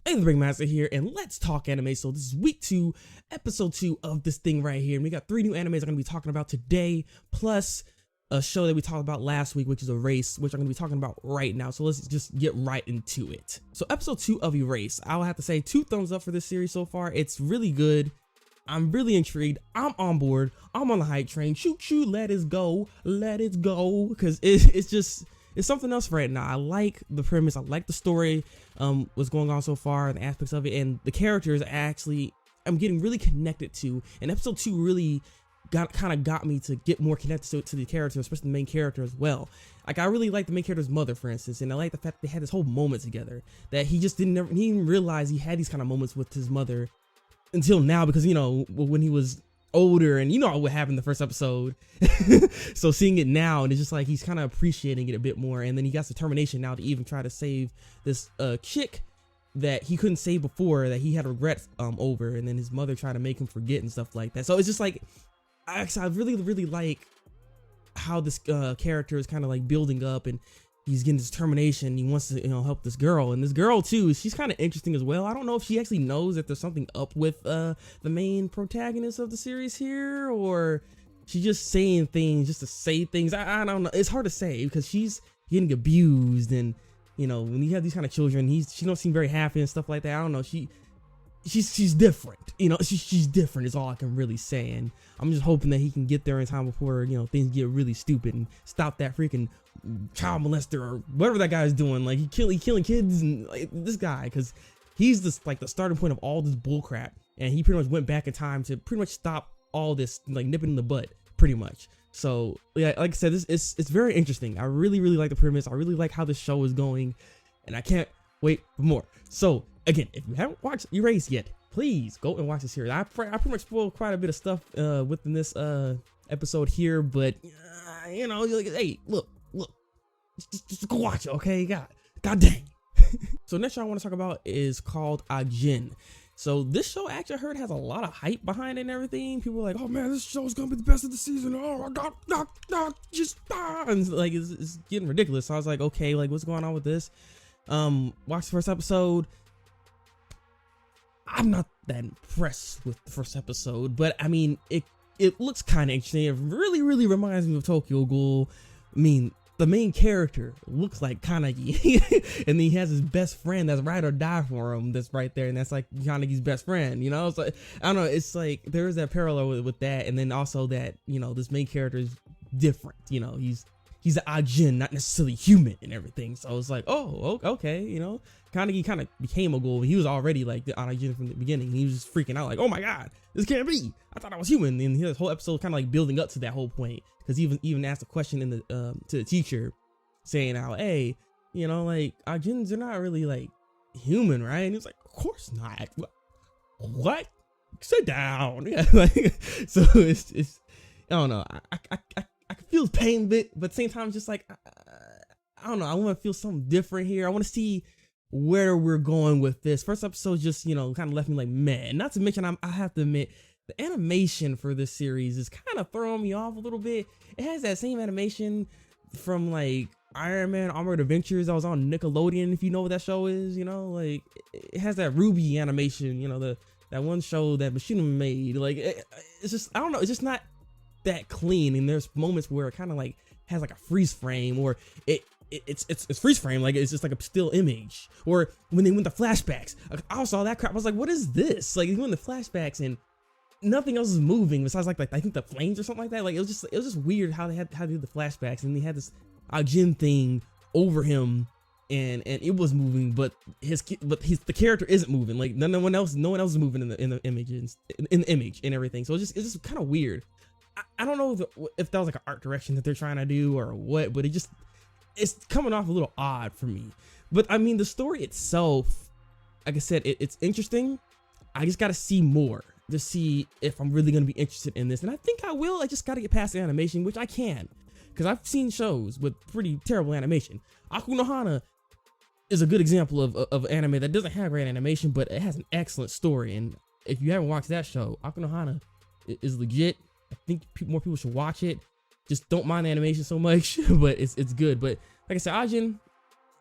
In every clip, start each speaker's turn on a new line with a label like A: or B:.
A: Hey, Thabreakmaster here, and let's talk anime. So this is week 2, episode 2 of this thing right here. And we got 3 new animes I'm going to be talking about today, plus a show that we talked about last week, which is Erase, which I'm going to be talking about right now. So let's just get right into it. So episode 2 of Erase, I'll have to say 2 thumbs up for this series so far. It's really good. I'm really intrigued. I'm on board. I'm on the hype train. Shoot, let it go. Let it go. Because it's something else right now. I like the premise. I like the story, what's going on so far, and the aspects of it, and the characters actually I'm getting really connected to. And episode 2 really got me to get more connected to the character, especially the main character as well. Like, I really like the main character's mother, for instance, and I like the fact that they had this whole moment together that he didn't even realize he had these kind of moments with his mother until now, because, you know, when he was older, and you know what happened in the first episode. So seeing it now, and it's just like he's kind of appreciating it a bit more, and then he got determination now to even try to save this chick that he couldn't save before, that he had regrets over, and then his mother tried to make him forget and stuff like that. So it's just like I really like how this character is kind of like building up, and he's getting determination. He wants to, help this girl, and this girl too, she's kind of interesting as well. I don't know if she actually knows that there's something up with the main protagonist of the series here, or she's just saying things just to say things. I don't know. It's hard to say because she's getting abused, and when you have these kind of children, she don't seem very happy and stuff like that. I don't know. She's different. She's different is all I can really say, and I'm just hoping that he can get there in time before things get really stupid and stop that freaking child molester or whatever that guy's doing. Like, he killing kids, and like, this guy, because he's just like the starting point of all this bullcrap, and he pretty much went back in time to pretty much stop all this, like, nipping in the butt pretty much. So yeah, like I said, it's very interesting. I really like the premise. I really like how this show is going, and I can't wait for more. So again, if you haven't watched Erase yet, please go and watch the series. I pretty much spoiled quite a bit of stuff within this episode here, but like, hey, look, just go watch it, okay? God dang. So next show I want to talk about is called Ajin. So this show actually I heard has a lot of hype behind it and everything. People are like, oh man, this show's gonna be the best of the season. Oh my god, and like it's getting ridiculous. So I was like, okay, like what's going on with this? Watch the first episode. I'm not that impressed with the first episode, but I mean, it looks kind of interesting. It really reminds me of Tokyo Ghoul. I mean, the main character looks like Kanagi, and then he has his best friend that's ride or die for him, that's right there, and that's like Kanagi's best friend. It's like, I don't know, it's like there's that parallel with that, and then also that this main character is different. He's an Ajin, not necessarily human and everything. So it's like, oh, okay, Kanagi kind of became a ghoul. He was already like the Ajin from the beginning. He was just freaking out like, oh my god, this can't be. I thought I was human. And his whole episode kind of like building up to that whole point, because he even asked a question in the to the teacher, saying how, hey, like Ajins are not really like human, right? And he was like, of course not. What? Sit down. Yeah, like, so it's I don't know. I can feel pain a bit, but at the same time, just like, I don't know. I want to feel something different here. I want to see where we're going with this. First episode just, kind of left me like, man. Not to mention, I have to admit, the animation for this series is kind of throwing me off a little bit. It has that same animation from like Iron Man Armored Adventures that was on Nickelodeon, if you know what that show is. Like it has that Ruby animation. That one show that Machinima made. Like it's just, I don't know. It's just not that clean, and there's moments where it kind of like has like a freeze frame, or it's freeze frame, like it's just like a still image. Or when they went to flashbacks, I saw that crap. I was like, what is this? Like, you went to flashbacks and nothing else is moving besides like I think the flames or something like that. Like it was just weird how they did the flashbacks, and they had this Ajin thing over him, and it was moving, but the character isn't moving. Like no one else is moving in the image and everything. So it's just kind of weird. I don't know if that was like an art direction that they're trying to do or what, but it's coming off a little odd for me. But I mean, the story itself, like I said, it's interesting. I just got to see more to see if I'm really going to be interested in this. And I think I will. I just got to get past the animation, which I can, because I've seen shows with pretty terrible animation. Aku no Hana is a good example of anime that doesn't have great animation, but it has an excellent story. And if you haven't watched that show, Aku no Hana is legit. I think more people should watch it. Just don't mind the animation so much, but it's good. But like I said, Ajin,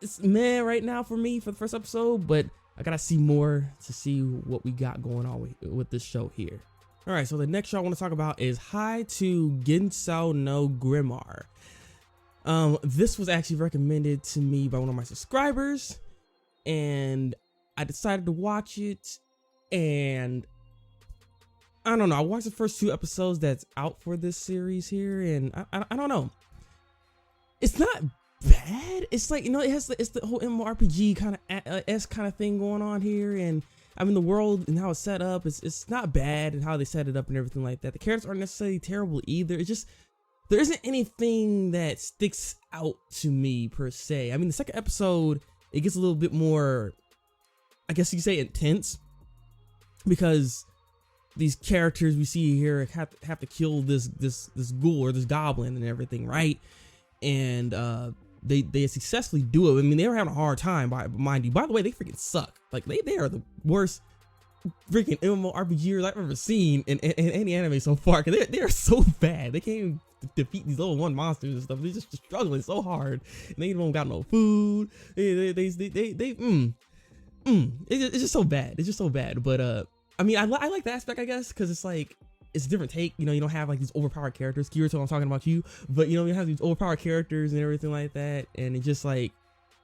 A: it's meh right now for me for the first episode, but I gotta see more to see what we got going on with this show here. All right, so the next show I want to talk about is Hi to Gensou no Grimgar. This was actually recommended to me by one of my subscribers, and I decided to watch it. And I don't know, I watched the first 2 episodes that's out for this series here, and I don't know. It's not bad. It's like, it's the whole MMORPG kind of thing going on here, and I mean the world and how it's set up. It's not bad, and how they set it up and everything like that. The characters aren't necessarily terrible either. It's just there isn't anything that sticks out to me per se. I mean, the second episode, it gets a little bit more, I guess you could say, intense, because these characters we see here have to kill this ghoul or this goblin and everything, right? And they successfully do it. I mean, they were having a hard time, mind you. By the way, they freaking suck. Like they are the worst freaking MMORPGers I've ever seen in any anime so far. Cause they are so bad. They can't even defeat these level 1 monsters and stuff. They're just struggling so hard, and they don't got no food. It's just so bad. It's just so bad. But I mean, I like the aspect, I guess, because it's like, it's a different take. You know, you don't have like these overpowered characters. Kirito, I'm talking about you. But you have these overpowered characters and everything like that. And it's just like,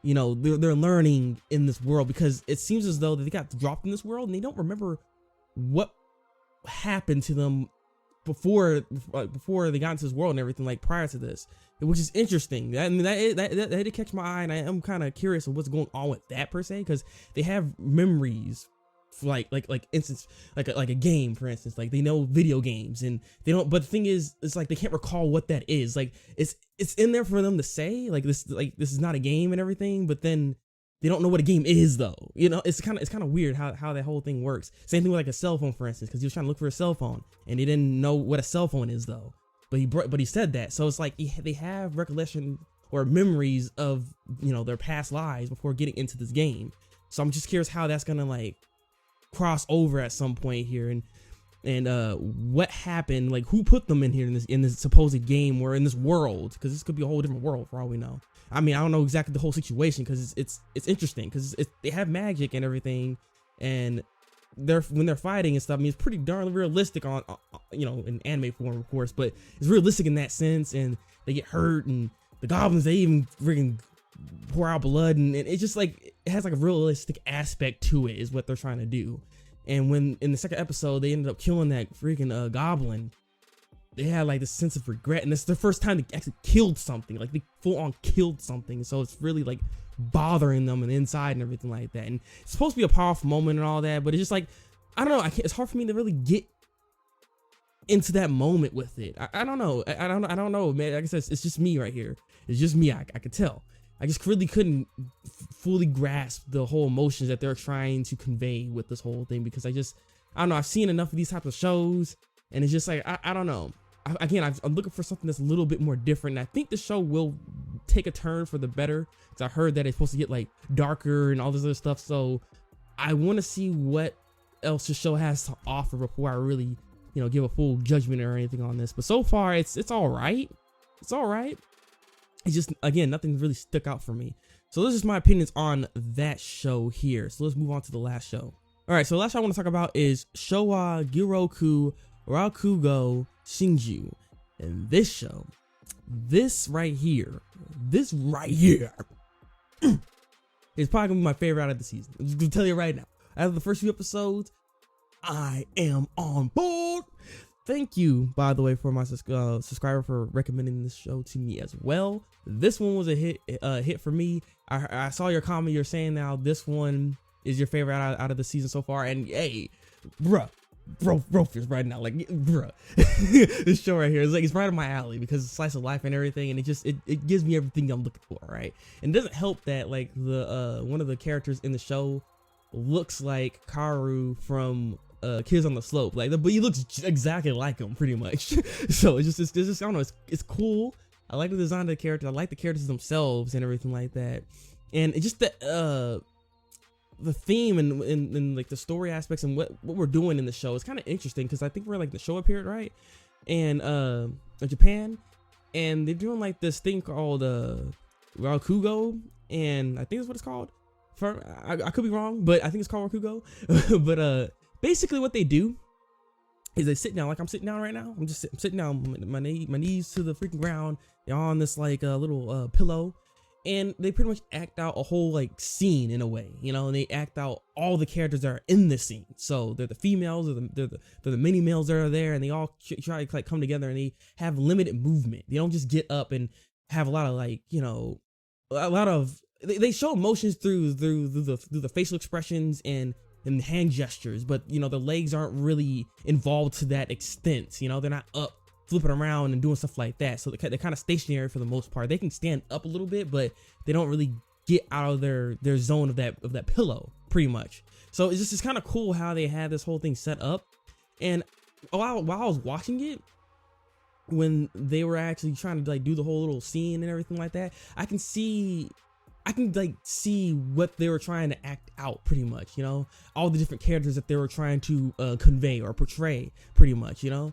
A: they're learning in this world, because it seems as though they got dropped in this world and they don't remember what happened to them before they got into this world and everything, like prior to this, which is interesting. I mean, that did catch my eye, and I am kind of curious of what's going on with that per se, because they have memories. Like instance, like a game, for instance, like they know video games, and they don't. But the thing is, it's like they can't recall what that is. Like it's in there for them to say like this is not a game and everything, but then they don't know what a game is though. It's kind of weird how that whole thing works. Same thing with like a cell phone, for instance, because he was trying to look for a cell phone and they didn't know what a cell phone is though. But he said that, so it's like they have recollection or memories of their past lives before getting into this game. So I'm just curious how that's gonna like cross over at some point here, and what happened, like who put them in here in this supposed game or in this world, because this could be a whole different world for all we know. I mean, I don't know exactly the whole situation, because it's interesting, because they have magic and everything, and when they're fighting and stuff, I mean, it's pretty darn realistic on in anime form, of course, but it's realistic in that sense, and they get hurt, and the goblins, they even freaking pour out blood, and it's just like it has like a realistic aspect to it, is what they're trying to do. And when in the second episode they ended up killing that freaking goblin, they had like this sense of regret, and it's the first time they actually killed something, like they full on killed something, so it's really like bothering them on the inside and everything like that. And it's supposed to be a powerful moment and all that, but it's just like, I don't know, it's hard for me to really get into that moment with it. I don't know, I don't know, man. Like I said, it's just me right here. It's just me. I could tell. I just really couldn't fully grasp the whole emotions that they're trying to convey with this whole thing, because I don't know, I've seen enough of these types of shows, and it's just like, I don't know. I'm looking for something that's a little bit more different, and I think the show will take a turn for the better, because I heard that it's supposed to get like darker and all this other stuff, so I want to see what else the show has to offer before I really, give a full judgment or anything on this. But so far, it's all right. It's all right. It's just, again, nothing really stuck out for me. So this is my opinions on that show here. So let's move on to the last show. All right, so the last show I want to talk about is Shouwa, Genroku, Rakugo, Shinjuu. And this show, this right here, is probably gonna be my favorite out of the season. I'm just gonna tell you right now. Out of the first few episodes, I am on board. Thank you, by the way, for my subscriber for recommending this show to me as well. This one was a hit for me. I saw your comment. You're saying now this one is your favorite out of the season so far. And hey, bro feels right now, like, bruh. This show right here is like, it's right up my alley, because it's slice of life and everything, and it gives me everything I'm looking for, right? And it doesn't help that like the one of the characters in the show looks like Karu from Kids on the Slope, like, but he looks exactly like him pretty much. So it's just I don't know, it's cool. I like the design of the character. I like the characters themselves and everything like that. And it's just the theme and like the story aspects and what we're doing in the show is kind of interesting, because I think we're like the Shouwa period, right? And Japan, and they're doing like this thing called Rakugo, and I think that's what it's called. I could be wrong, but I think it's called Rakugo. But basically what they do is they sit down like I'm sitting down right now. I'm sitting down, my knees to the freaking ground. They're on this like little pillow, and they pretty much act out a whole like scene in a way, you know. And they act out all the characters that are in the scene. So they're the females, they're the mini males that are there, and they all try to like come together, and they have limited movement. They don't just get up and have a lot of like, you know, a lot of they show emotions through the facial expressions and hand gestures, but you know the legs aren't really involved to that extent. You know, they're not up flipping around and doing stuff like that, so they're kind of stationary for the most part. They can stand up a little bit, but they don't really get out of their zone of that pillow pretty much. So it's kind of cool how they had this whole thing set up. And while I was watching it, when they were actually trying to like do the whole little scene and everything like that, I can like see what they were trying to act out pretty much, you know, all the different characters that they were trying to convey or portray pretty much, you know.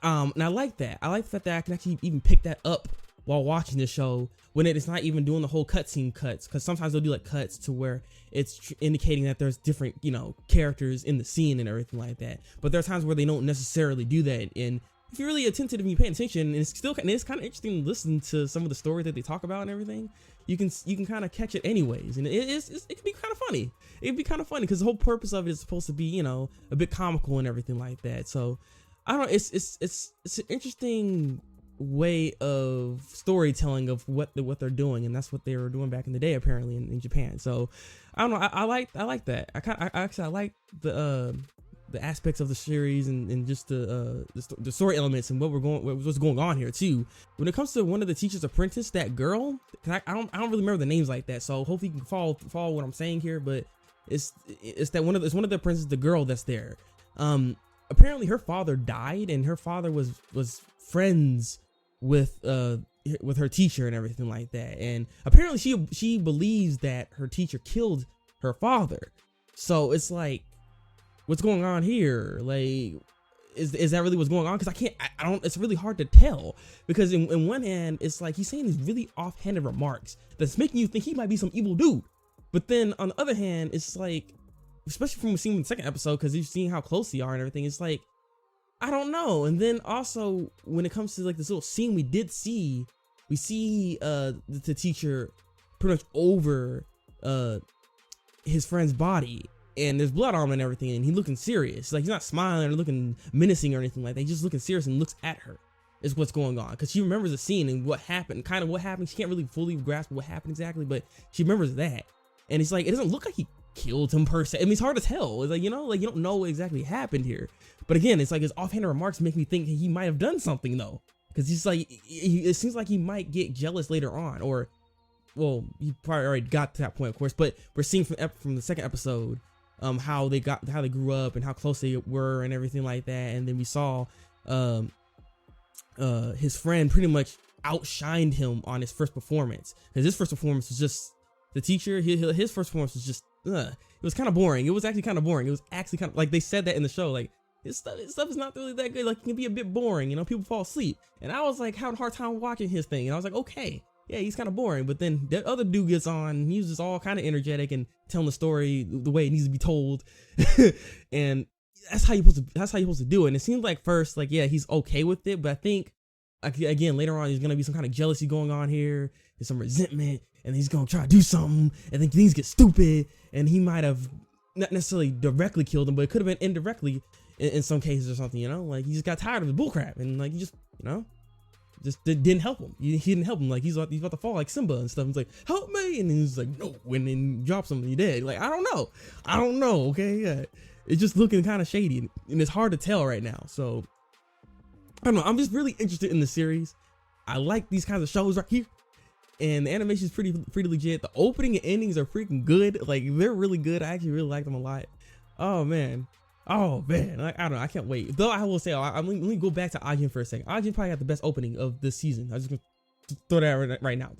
A: And I like that. I like the fact that I can actually even pick that up while watching the show when it's not even doing the whole cutscene cuts, because sometimes they'll do like cuts to where it's indicating that there's different, you know, characters in the scene and everything like that. But there are times where they don't necessarily do that. And if you're really attentive and you pay attention, and it's kind of interesting to listen to some of the stories that they talk about and everything, you can kind of catch it anyways. And it can be kind of funny. It'd be kind of funny because the whole purpose of it is supposed to be, you know, a bit comical and everything like that. So I don't know, it's an interesting way of storytelling of what they're doing, and that's what they were doing back in the day apparently in Japan. So I don't know, I like that. I like the aspects of the series and just the story elements and what's going on here too. When it comes to one of the teacher's apprentice, that girl, cause I don't really remember the names like that, so hopefully you can follow what I'm saying here. But it's one of the apprentices, the girl that's there. Apparently her father died, and her father was friends with her teacher and everything like that. And apparently she believes that her teacher killed her father. So it's like, what's going on here? Like, is that really what's going on? Because I don't. It's really hard to tell, because in one hand it's like he's saying these really offhanded remarks that's making you think he might be some evil dude, but then on the other hand it's like, especially from seeing the second episode, because you've seen how close they are and everything, it's like, I don't know. And then also when it comes to like this little scene we see the teacher pretty much over his friend's body, and there's blood on him and everything, and he's looking serious. Like, he's not smiling or looking menacing or anything like that. He's just looking serious and looks at her is what's going on, because she remembers the scene and what happened. She can't really fully grasp what happened exactly, but she remembers that. And it's like, it doesn't look like he killed him per se. I mean, it's hard to tell. It's like, you know, like, you don't know what exactly happened here. But again, it's like his offhanded remarks make me think he might have done something though, because he's like, it seems like he might get jealous later on, or, well, he probably already got to that point, of course. But we're seeing from the second episode how they grew up and how close they were and everything like that. And then we saw his friend pretty much outshined him on his first performance, because his first performance was just the teacher. His first performance was just it was kind of boring. It was actually kind of boring. It was actually kind of like, they said that in the show, like, his stuff is not really that good. Like, it can be a bit boring, you know, people fall asleep. And I was like having a hard time watching his thing, and I was like, okay, yeah, he's kind of boring. But then that other dude gets on, and he's just all kind of energetic and telling the story the way it needs to be told. And that's how you're supposed to do it. And it seems like first, like, yeah, he's okay with it, but I think again later on there's gonna be some kind of jealousy going on here, and some resentment, and he's gonna try to do something, and then things get stupid, and he might have not necessarily directly killed him, but it could have been indirectly in some cases or something, you know. Like, he just got tired of his bullcrap, and like, he just, you know, just didn't help him. He didn't help him. Like, he's about to fall like Simba and stuff. He's like, help me, and then he's like, no, and then drops him and he dead. Like, I don't know. Okay, yeah, it's just looking kind of shady, and it's hard to tell right now. So I don't know. I'm just really interested in the series. I like these kinds of shows right here, and the animation is pretty legit. The opening and endings are freaking good. Like, they're really good. I actually really like them a lot. Oh man, like, I don't know. I can't wait. Though I will say, let me go back to Ajin for a second. Ajin probably got the best opening of this season. I just gonna throw that right now.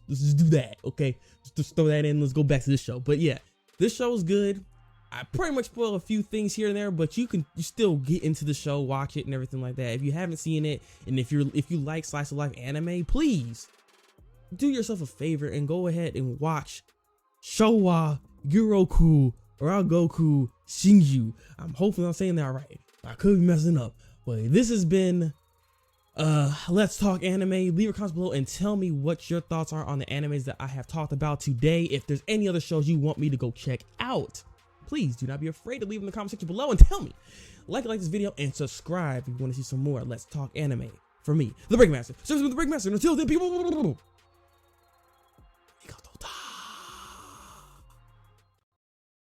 A: Let's just do that, okay? Just throw that in. Let's go back to this show. But yeah, this show is good. I pretty much spoil a few things here and there, but you still get into the show, watch it, and everything like that. If you haven't seen it, and if you like slice of life anime, please do yourself a favor and go ahead and watch Shouwa, Genroku, Rakugo, Shinjuu. I'm hoping I'm saying that right. I could be messing up. But this has been Let's Talk Anime. Leave your comments below and tell me what your thoughts are on the animes that I have talked about today. If there's any other shows you want me to go check out, please do not be afraid to leave in the comment section below and tell me. Like this video and subscribe if you want to see some more Let's Talk Anime. For me, the Thabreakmaster. Serves with the Thabreakmaster. Until then, people.